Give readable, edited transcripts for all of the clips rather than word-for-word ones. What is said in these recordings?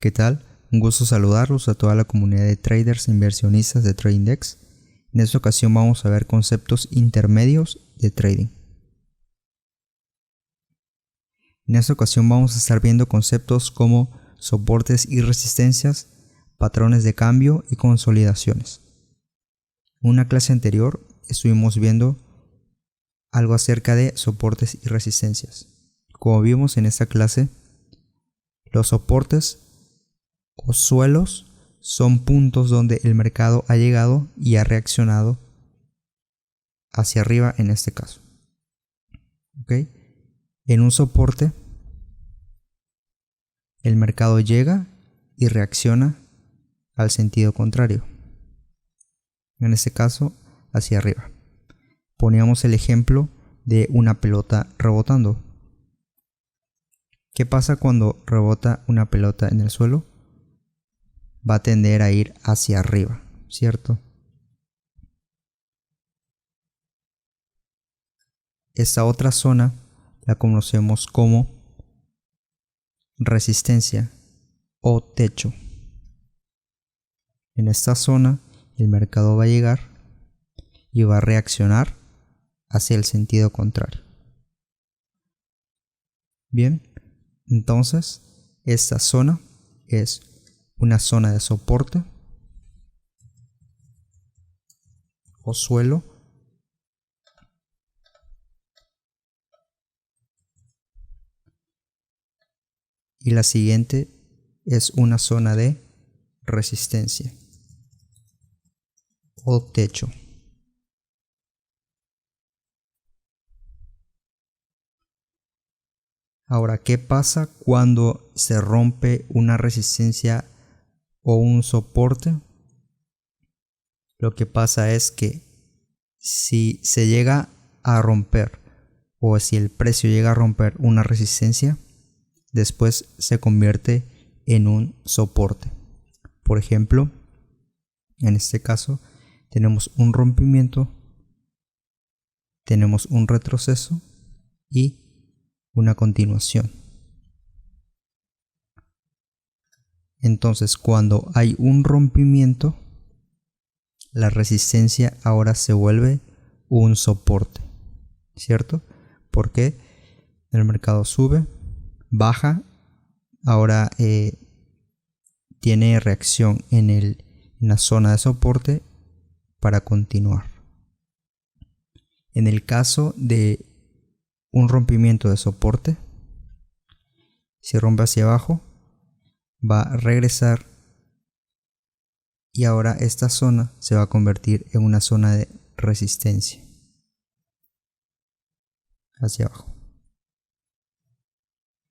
¿Qué tal? Un gusto saludarlos a toda la comunidad de traders e inversionistas de TradingDex. En esta ocasión vamos a ver conceptos intermedios de trading. En esta ocasión vamos a estar viendo conceptos como soportes y resistencias, patrones de cambio y consolidaciones. En una clase anterior estuvimos viendo algo acerca de soportes y resistencias. Como vimos en esta clase, los soportes o suelos son puntos donde el mercado ha llegado y ha reaccionado hacia arriba en este caso. ¿Okay? En un soporte el mercado llega y reacciona al sentido contrario. En este caso hacia arriba. Poníamos el ejemplo de una pelota rebotando. ¿Qué pasa cuando rebota una pelota en el suelo? Va a tender a ir hacia arriba, ¿cierto? Esta otra zona la conocemos como resistencia o techo. En esta zona el mercado va a llegar y va a reaccionar hacia el sentido contrario. Bien, entonces esta zona es una zona de soporte o suelo y la siguiente es una zona de resistencia o techo. Ahora, ¿qué pasa cuando se rompe una resistencia o un soporte? Lo que pasa es que si se llega a romper o si el precio llega a romper una resistencia, después se convierte en un soporte. Por ejemplo, en este caso tenemos un rompimiento, tenemos un retroceso y una continuación. Entonces, cuando hay un rompimiento, la resistencia ahora se vuelve un soporte, ¿cierto? Porque el mercado sube, baja, ahora tiene reacción en la zona de soporte para continuar. En el caso de un rompimiento de soporte, si rompe hacia abajo, va a regresar y ahora esta zona se va a convertir en una zona de resistencia hacia abajo.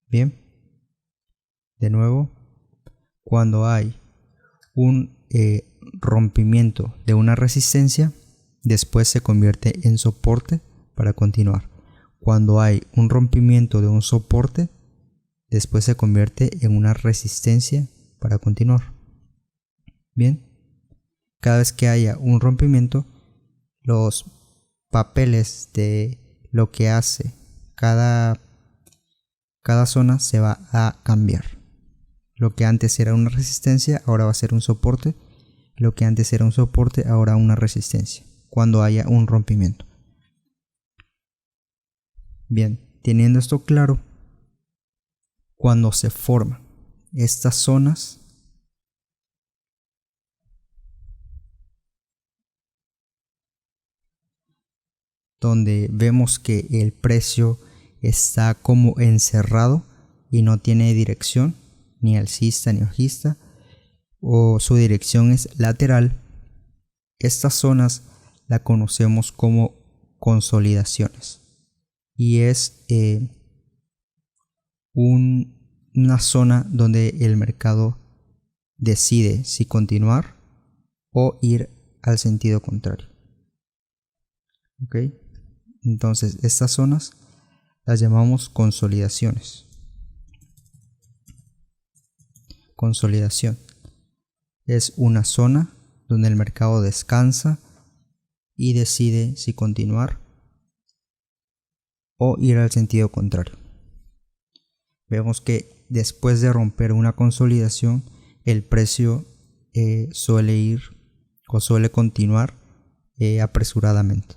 Bien, de nuevo, cuando hay un rompimiento de una resistencia, después se convierte en soporte para continuar. Cuando hay un rompimiento de un soporte, después se convierte en una resistencia para continuar. Bien, cada vez que haya un rompimiento, los papeles de lo que hace cada zona se va a cambiar. Lo que antes era una resistencia ahora va a ser un soporte. Lo que antes era un soporte ahora una resistencia cuando haya un rompimiento. Bien, teniendo esto claro, cuando se forman estas zonas, donde vemos que el precio está como encerrado y no tiene dirección, ni alcista ni bajista, o su dirección es lateral, estas zonas la conocemos como consolidaciones y es una zona donde el mercado decide si continuar o ir al sentido contrario. ¿Ok? Entonces estas zonas las llamamos consolidaciones. Consolidación es una zona donde el mercado descansa y decide si continuar o ir al sentido contrario. Vemos que después de romper una consolidación, el precio suele ir o suele continuar apresuradamente.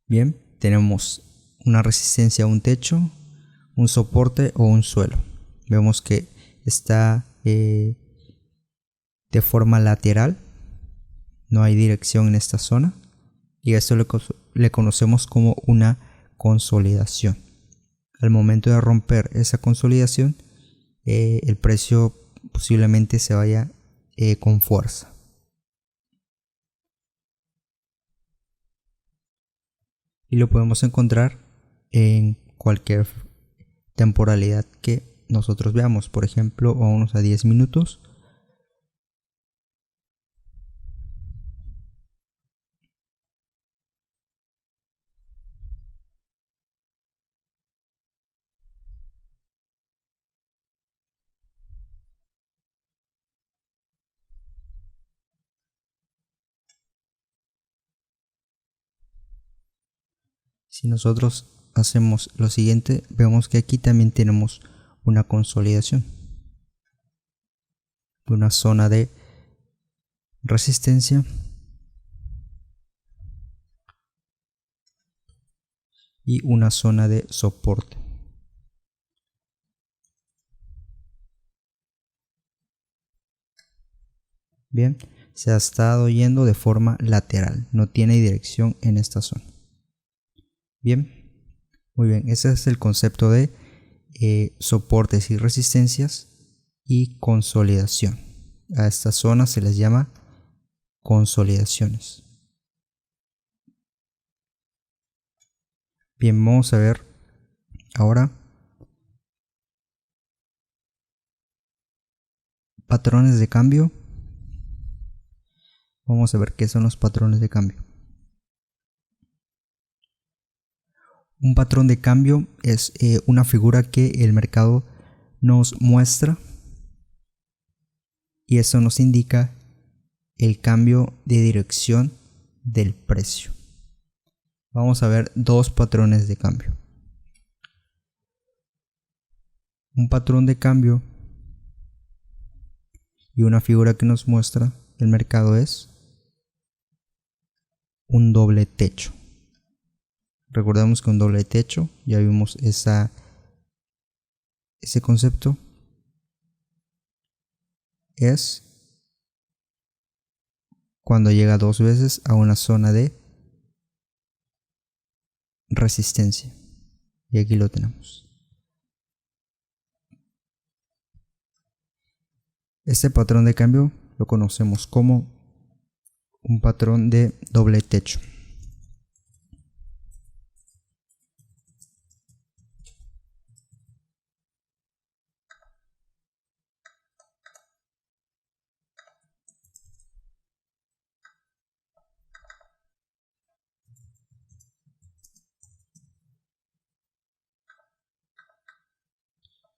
Bien, tenemos una resistencia a un techo, un soporte o un suelo. Vemos que está de forma lateral, no hay dirección en esta zona, y esto le conocemos como una consolidación. Al momento de romper esa consolidación, el precio posiblemente se vaya con fuerza. Y lo podemos encontrar en cualquier temporalidad que nosotros veamos, por ejemplo, vamos a 10 minutos. Si nosotros hacemos lo siguiente, vemos que aquí también tenemos una consolidación, una zona de resistencia y una zona de soporte. Bien, se ha estado yendo de forma lateral, no tiene dirección en esta zona. Bien, muy bien, ese es el concepto de soportes y resistencias y consolidación. A estas zonas se les llama consolidaciones. Bien, vamos a ver ahora patrones de cambio. Vamos a ver qué son los patrones de cambio. Un patrón de cambio es una figura que el mercado nos muestra y eso nos indica el cambio de dirección del precio. Vamos a ver dos patrones de cambio. Un patrón de cambio y una figura que nos muestra el mercado es un doble techo. Recordemos que un doble techo, ya vimos ese concepto, es cuando llega dos veces a una zona de resistencia. Y aquí lo tenemos. Este patrón de cambio lo conocemos como un patrón de doble techo.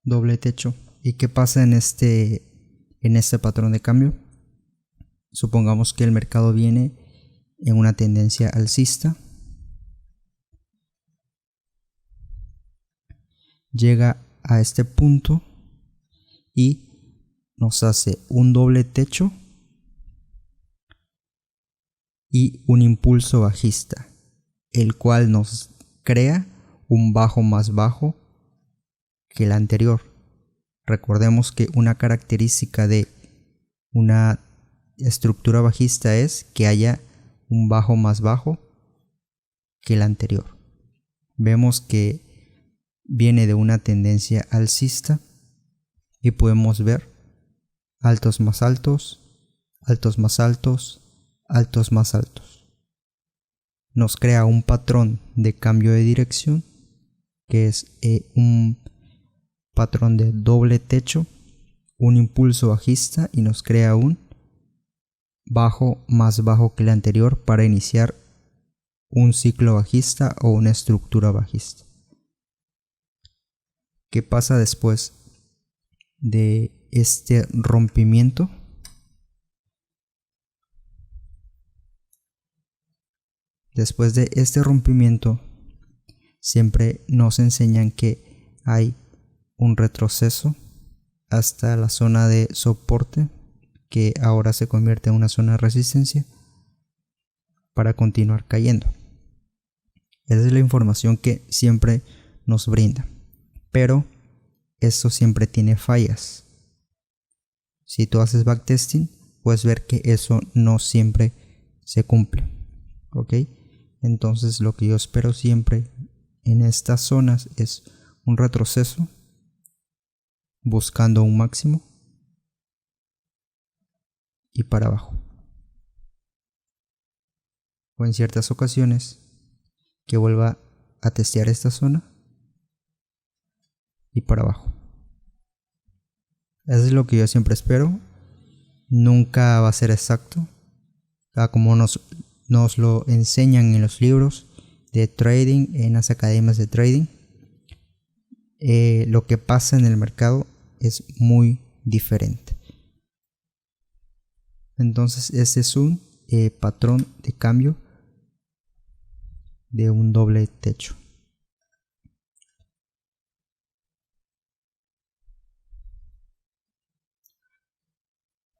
Doble techo. ¿Y qué pasa en este patrón de cambio? Supongamos que el mercado viene en una tendencia alcista, llega a este punto y nos hace un doble techo y un impulso bajista, el cual nos crea un bajo más bajo que el anterior. Recordemos que una característica de una estructura bajista es que haya un bajo más bajo que el anterior. Vemos que viene de una tendencia alcista y podemos ver altos más altos, altos más altos, altos más altos. Nos crea un patrón de cambio de dirección que es un patrón de doble techo, un impulso bajista y nos crea un bajo más bajo que el anterior para iniciar un ciclo bajista o una estructura bajista. ¿Qué pasa después de este rompimiento? Después de este rompimiento siempre nos enseñan que hay un retroceso hasta la zona de soporte, que ahora se convierte en una zona de resistencia, para continuar cayendo. Esa es la información que siempre nos brinda, pero esto siempre tiene fallas. Si tú haces backtesting, puedes ver que eso no siempre se cumple, ¿ok? Entonces lo que yo espero siempre en estas zonas es un retroceso buscando un máximo y para abajo, o en ciertas ocasiones que vuelva a testear esta zona y para abajo. Eso es lo que yo siempre espero. Nunca va a ser exacto, como nos lo enseñan en los libros de trading, en las academias de trading. Lo que pasa en el mercado es muy diferente. Entonces este es un patrón de cambio de un doble techo.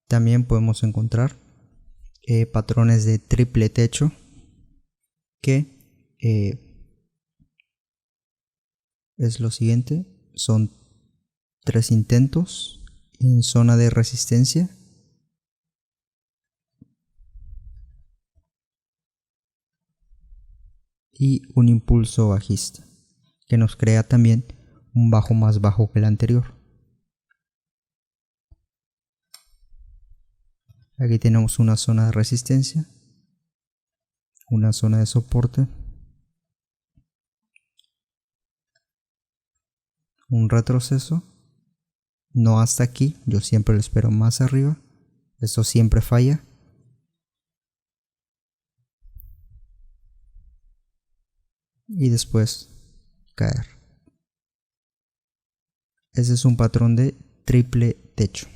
También podemos encontrar patrones de triple techo, que es lo siguiente: son 3 intentos en zona de resistencia y un impulso bajista que nos crea también un bajo más bajo que el anterior. Aquí tenemos una zona de resistencia, una zona de soporte, un retroceso, no hasta aquí, yo siempre lo espero más arriba, esto siempre falla, y después caer. Ese es un patrón de triple techo.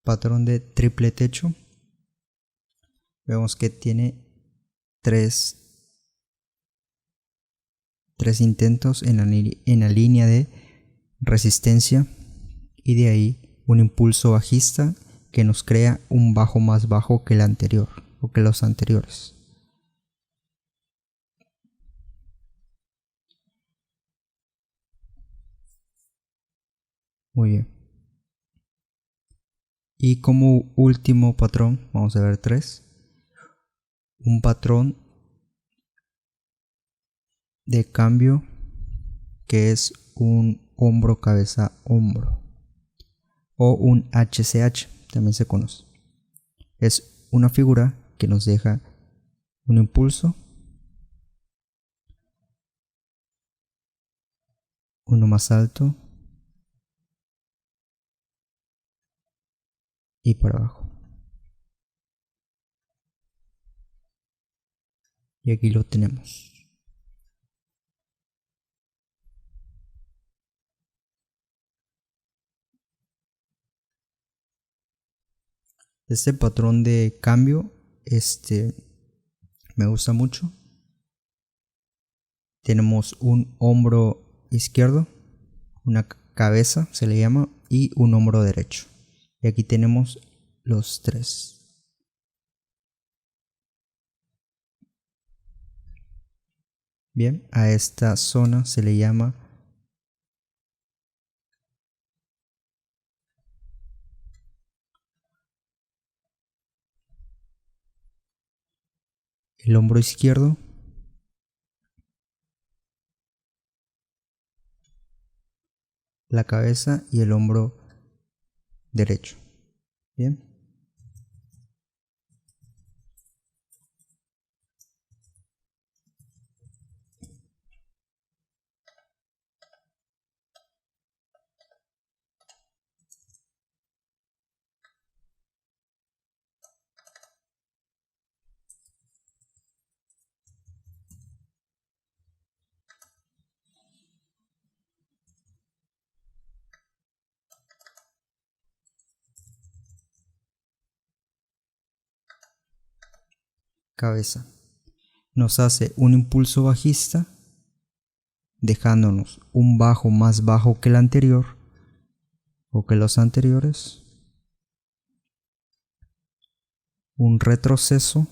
Patrón de triple techo, vemos que tiene tres intentos en la línea de resistencia, y de ahí un impulso bajista que nos crea un bajo más bajo que el anterior o que los anteriores. Muy bien. Y como último patrón, vamos a ver 3. Un patrón de cambio que es un hombro cabeza hombro, o un HCH también se conoce. Es una figura que nos deja un impulso, uno más alto y para abajo. Y aquí lo tenemos. Este patrón de cambio me gusta mucho. Tenemos un hombro izquierdo, una cabeza se le llama, y un hombro derecho. Y aquí tenemos los 3. Bien, a esta zona se le llama el hombro izquierdo, la cabeza y el hombro derecho. Bien. cabeza. Nos hace un impulso bajista, dejándonos un bajo más bajo que el anterior o que los anteriores. Un retroceso,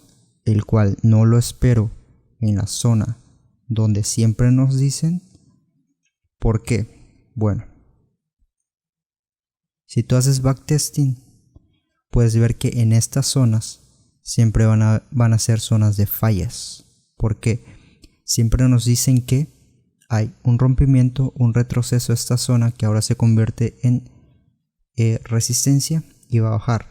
el cual no lo espero en la zona donde siempre nos dicen. ¿Por qué? Bueno, si tú haces backtesting, puedes ver que en estas zonas siempre van a ser zonas de fallas. Porque siempre nos dicen que hay un rompimiento, un retroceso a esta zona que ahora se convierte en resistencia y va a bajar.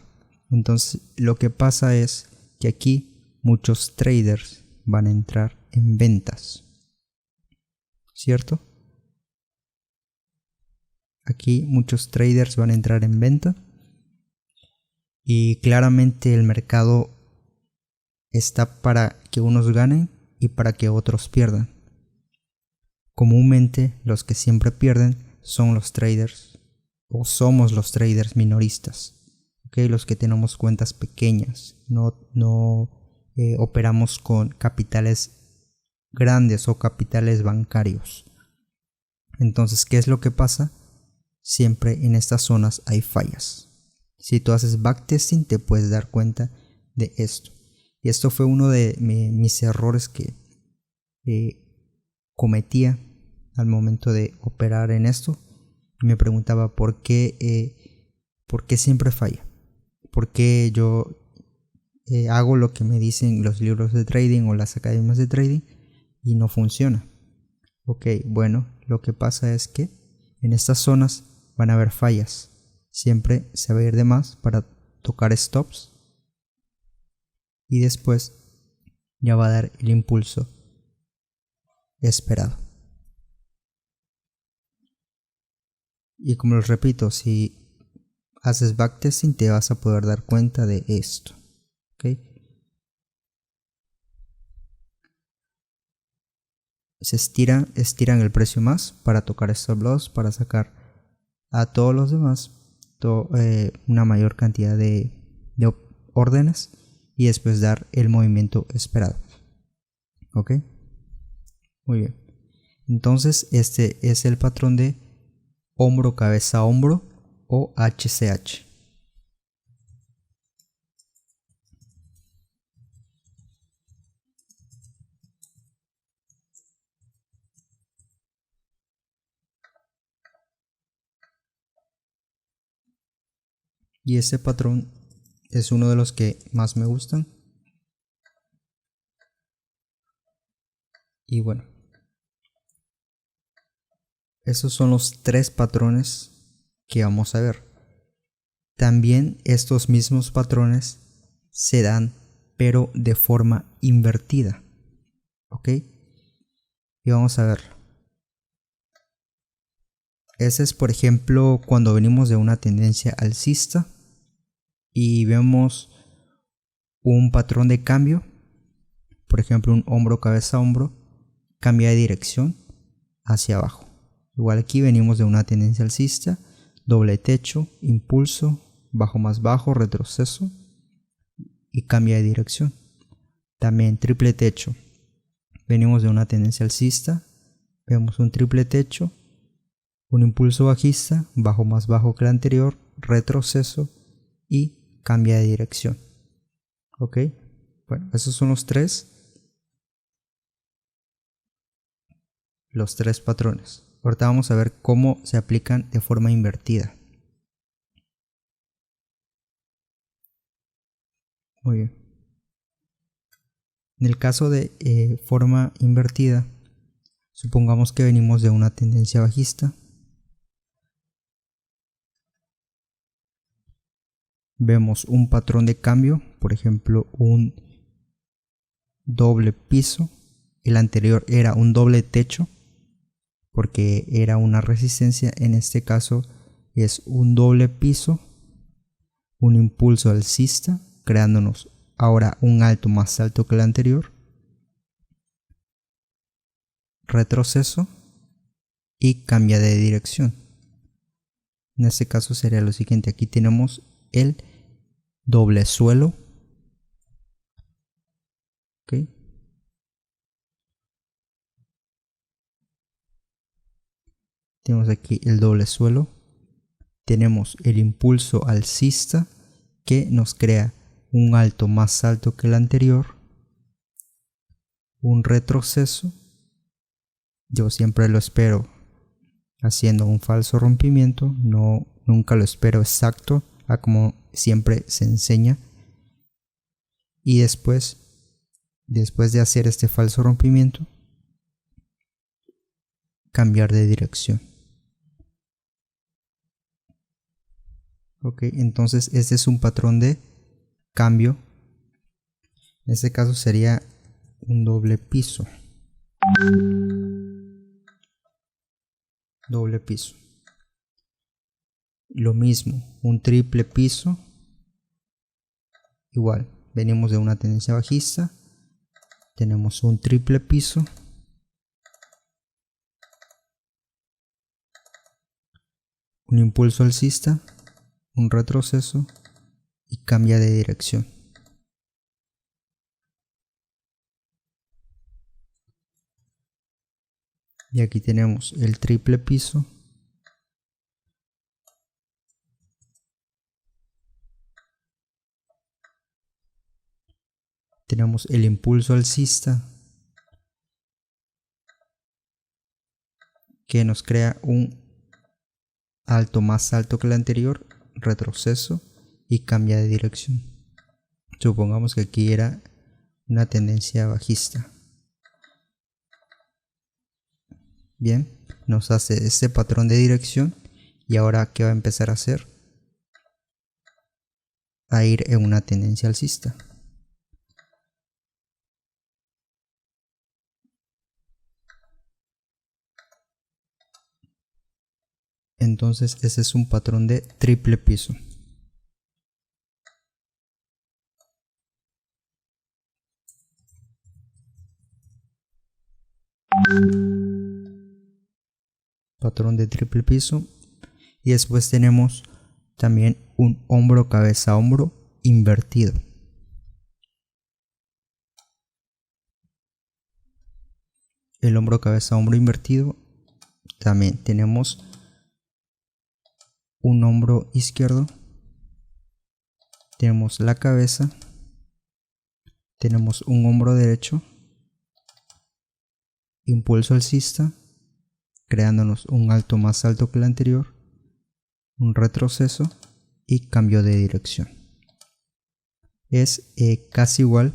Entonces lo que pasa es que aquí muchos traders van a entrar en ventas, ¿cierto? Aquí muchos traders van a entrar en venta y claramente el mercado está para que unos ganen y para que otros pierdan. Comúnmente los que siempre pierden son los traders, o somos los traders minoristas, ¿okay? Los que tenemos cuentas pequeñas, no operamos con capitales grandes o capitales bancarios. Entonces, ¿qué es lo que pasa? Siempre en estas zonas hay fallas. Si tú haces backtesting te puedes dar cuenta de esto. Y esto fue uno de mis errores que cometía al momento de operar en esto. Me preguntaba por qué siempre falla. ¿Por qué yo hago lo que me dicen los libros de trading o las academias de trading y no funciona? Ok, bueno, lo que pasa es que en estas zonas van a haber fallas. Siempre se va a ir de más para tocar stops y después ya va a dar el impulso esperado. Y como les repito, si haces backtesting te vas a poder dar cuenta de esto. ¿Okay? Se estiran el precio más para tocar stop loss, para sacar a todos los demás una mayor cantidad de órdenes y después dar el movimiento esperado. ¿Ok? Muy bien. Entonces este es el patrón de hombro, cabeza, hombro o HCH. Y este patrón es uno de los que más me gustan. Y bueno, esos son los tres patrones que vamos a ver. También estos mismos patrones se dan pero de forma invertida. ¿Ok? Y vamos a verlo. Ese es, por ejemplo, cuando venimos de una tendencia alcista y vemos un patrón de cambio, por ejemplo un hombro, cabeza, hombro, cambia de dirección hacia abajo. Igual aquí venimos de una tendencia alcista, doble techo, impulso, bajo más bajo, retroceso y cambia de dirección. También triple techo, venimos de una tendencia alcista, vemos un triple techo, un impulso bajista, bajo más bajo que el anterior, retroceso y cambia de dirección. Ok, bueno, esos son los tres patrones. Ahorita vamos a ver cómo se aplican de forma invertida. Muy bien. En el caso de forma invertida, supongamos que venimos de una tendencia bajista. Vemos un patrón de cambio, por ejemplo un doble piso. El anterior era un doble techo porque era una resistencia. En este caso es un doble piso, un impulso alcista, creándonos ahora un alto más alto que el anterior, retroceso y cambia de dirección. En este caso sería lo siguiente: aquí tenemos el doble suelo, ¿Ok? Tenemos aquí el doble suelo. Tenemos el impulso alcista que nos crea un alto más alto que el anterior, un retroceso. Yo siempre lo espero haciendo un falso rompimiento, nunca lo espero exacto a como siempre se enseña. Y después de hacer este falso rompimiento, cambiar de dirección. Ok, entonces este es un patrón de cambio. En este caso sería un doble piso. Doble piso. Lo mismo, un triple piso. Igual, venimos de una tendencia bajista. Tenemos un triple piso. Un impulso alcista. Un retroceso. Y cambia de dirección. Y aquí tenemos el triple piso. Tenemos el impulso alcista que nos crea un alto más alto que el anterior, retroceso y cambia de dirección. Supongamos que aquí era una tendencia bajista. Bien, nos hace este patrón de dirección y ahora ¿qué va a empezar a hacer? A ir en una tendencia alcista. Entonces ese es un patrón de triple piso. Patrón de triple piso. Y después tenemos también un hombro cabeza hombro invertido. El hombro cabeza hombro invertido. También tenemos un hombro izquierdo, tenemos la cabeza, tenemos un hombro derecho, impulso alcista, creándonos un alto más alto que el anterior, un retroceso y cambio de dirección. Es casi igual,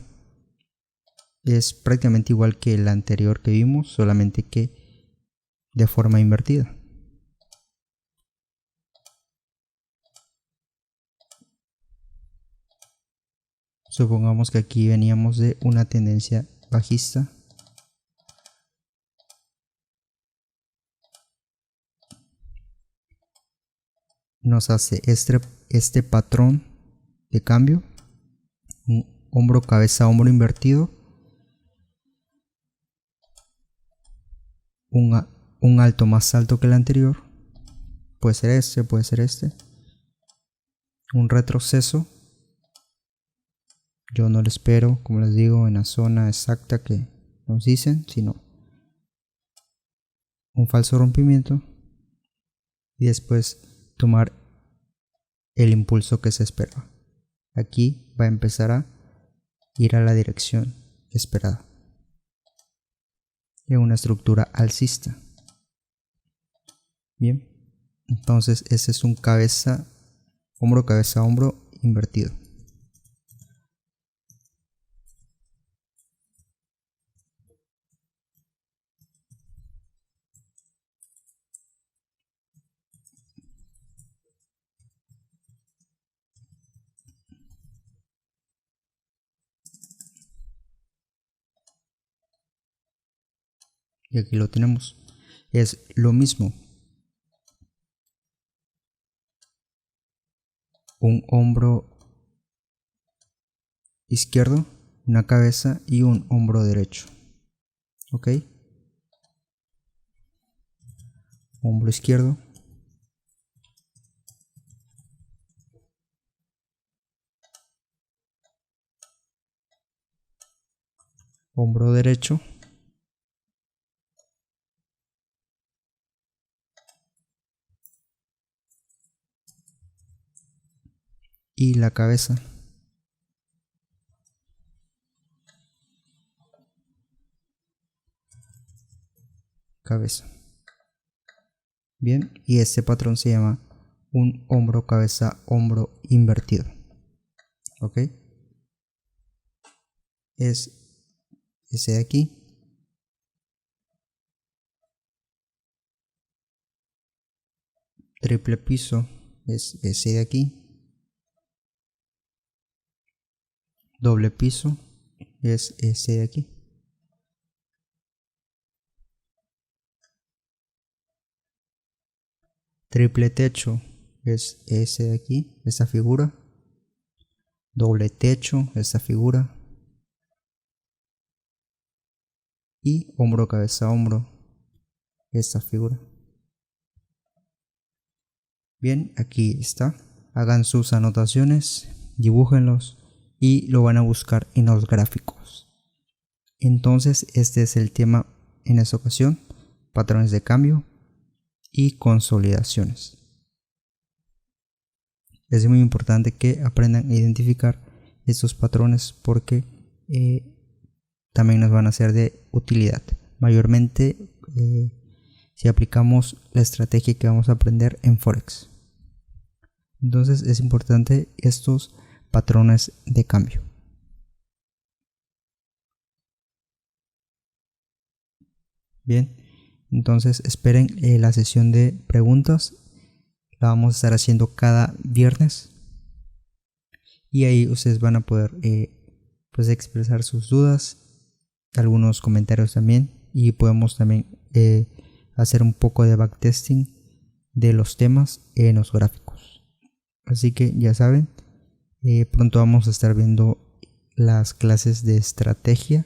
es prácticamente igual que el anterior que vimos, solamente que de forma invertida. Supongamos que aquí veníamos de una tendencia bajista. Nos hace este patrón de cambio, un hombro cabeza hombro invertido, un alto más alto que el anterior, puede ser este, un retroceso. Yo no lo espero, como les digo, en la zona exacta que nos dicen, sino un falso rompimiento y después tomar el impulso que se espera. Aquí va a empezar a ir a la dirección esperada en una estructura alcista. Bien, entonces ese es un cabeza hombro invertido. Y aquí lo tenemos, es lo mismo, un hombro izquierdo, una cabeza y un hombro derecho. Ok, hombro izquierdo, hombro derecho, y la cabeza. Bien, y este patrón se llama un hombro, cabeza, hombro invertido. ¿Ok? Es ese de aquí. Triple piso es ese de aquí. Doble piso es ese de aquí. Triple techo es ese de aquí, esta figura. Doble techo, esta figura. Y hombro, cabeza, hombro, esta figura. Bien, aquí está. Hagan sus anotaciones, dibújenlos y lo van a buscar en los gráficos. Entonces, este es el tema en esta ocasión: patrones de cambio y consolidaciones. Es muy importante que aprendan a identificar estos patrones porque también nos van a ser de utilidad. Mayormente si aplicamos la estrategia que vamos a aprender en Forex. Entonces es importante estos patrones de cambio. Bien, entonces esperen la sesión de preguntas. La vamos a estar haciendo cada viernes. Y ahí ustedes van a poder pues expresar sus dudas, algunos comentarios también. Y podemos también hacer un poco de backtesting de los temas en los gráficos. Así que ya saben, pronto vamos a estar viendo las clases de estrategia,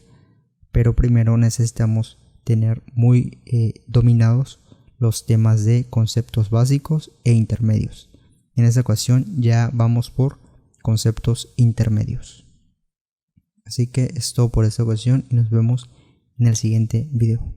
pero primero necesitamos tener muy dominados los temas de conceptos básicos e intermedios. En esta ocasión ya vamos por conceptos intermedios. Así que es todo por esta ocasión y nos vemos en el siguiente video.